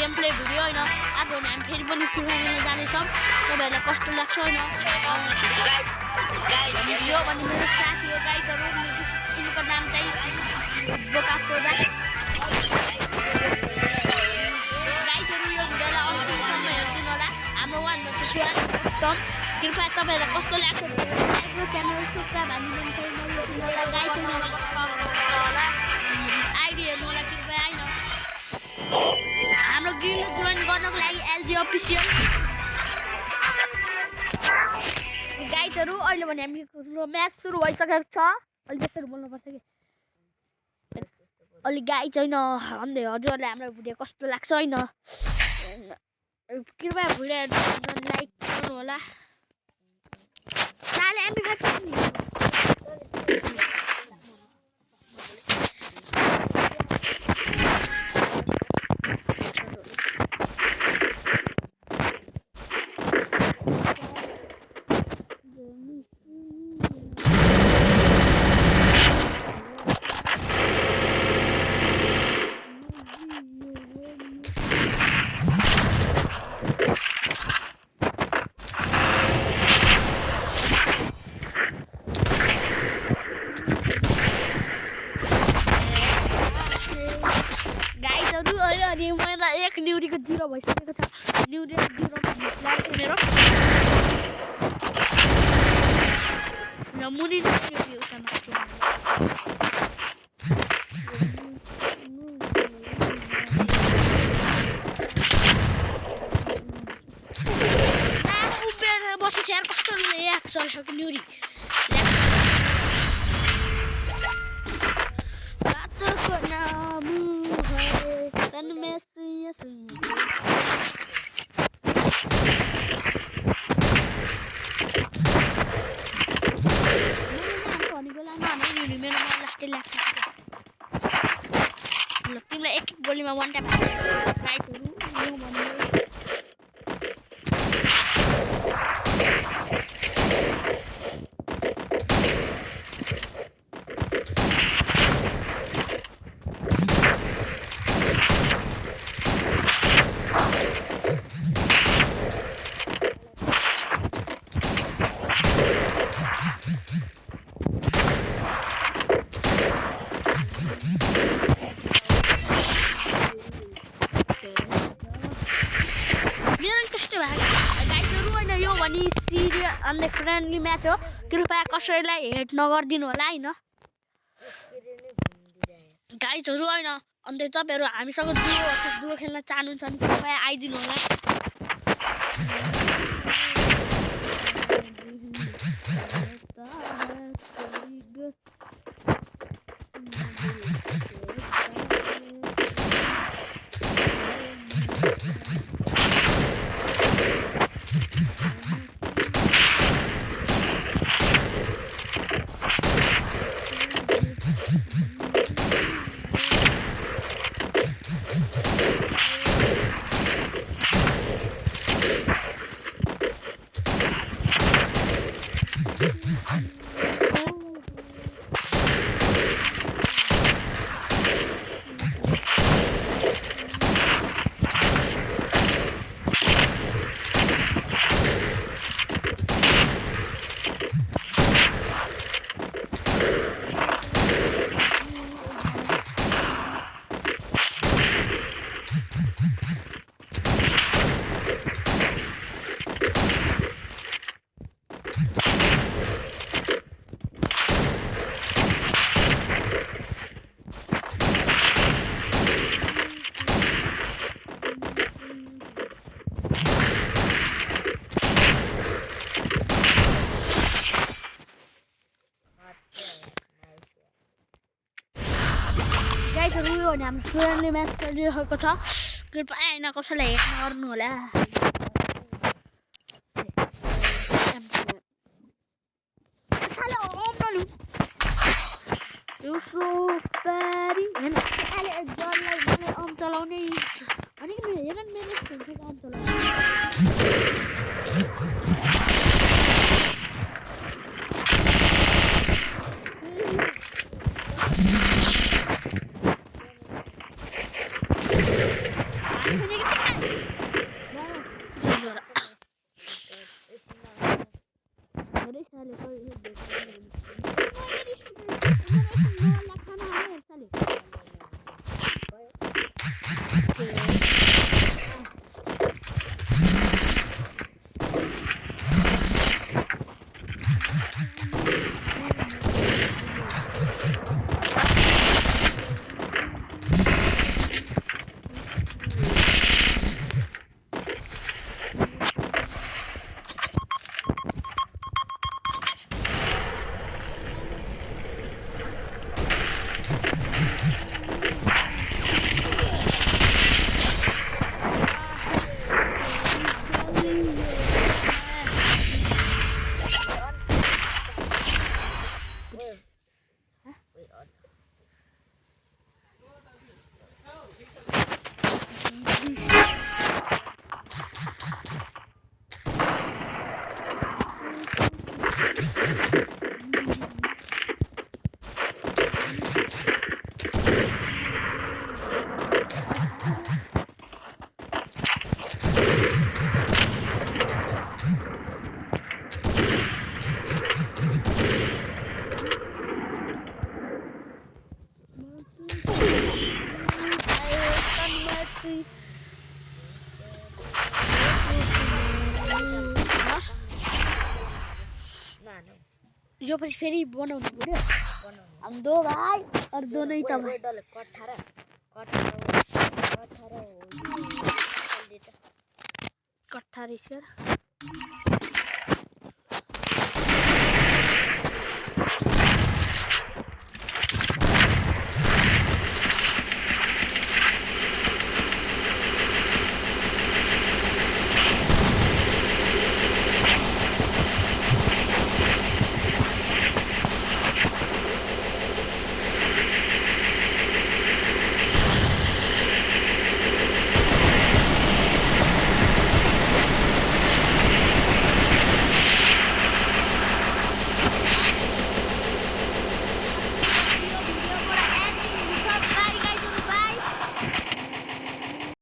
game play video हैन आज हामी फेरि पनि फ्री फायर खेल्न जानेछौँ तपाईहरुलाई कस्तो लाग्छ हैन गाइस यो पनि मेरो साथी हो गाइसहरु उनको नाम चाहिँ बोका प्रोडा गाइसहरु यो भिडियोलाई अन्तिमसम्म हेर्दिनु होला हाम्रो 1 भर्सेस 1 टम कृपया तपाईहरुलाई कस्तो लाग्छ लाइक र च्यानल सब्स्क्राइब हान्दिनु होला गाइसहरु होला आइडी हेर्नु होला कृपया हैन हाम्रो गिल्ड जोइन गर्नको लागि एलजी अफिसियल गाइसहरु अहिले भने हाम्रो म्याच सुरु भइसकेको छ अलि त्यसरी बोल्नु पर्छ के अलि गाइस हैन हामीले हजुरहरुले हाम्रो भिडियो कस्तो लाग्छ हैन कृपया भिडियो लाइक गर्नु होला साले एमबी5 मेरो एक न्यूरीको 0 भइसकेको छ न्यूरी 0 लाग्छ मेरो न मुनि न्यूरी उता माथि उबेर बस्छ यार कस्तो एक चलेको न्यूरी बातको नाम तन में सुइया तिमीलाई एक गोलीमा 1 ट्याप राइटहरु अनि सिरियस अनि फ्रेन्डली म्याच हो कृपया कसैलाई हेट नगर्दिनु होला हैन गाइजहरु हैन अन्त तपाईहरु हामीसँग दुओ भर्सेस दुओ खेल्न चाहनुहुन्छ भने कृपया आइदिनु होला हामी फ्रेन्डली म्याच खेलिरहेको छ कृपया हैन कसैलाई हेट नगर्नु होला साले ओम्नलु युसो प्यारी हैन साले गनलाई भने अम चलाउने अनि हेरन मेरो स्किल अम चलाउने यो पछि फेरि बनाउनु पर्यो हम दो भाइ और दोनों ही तपाईँ कट्ठा रहेछ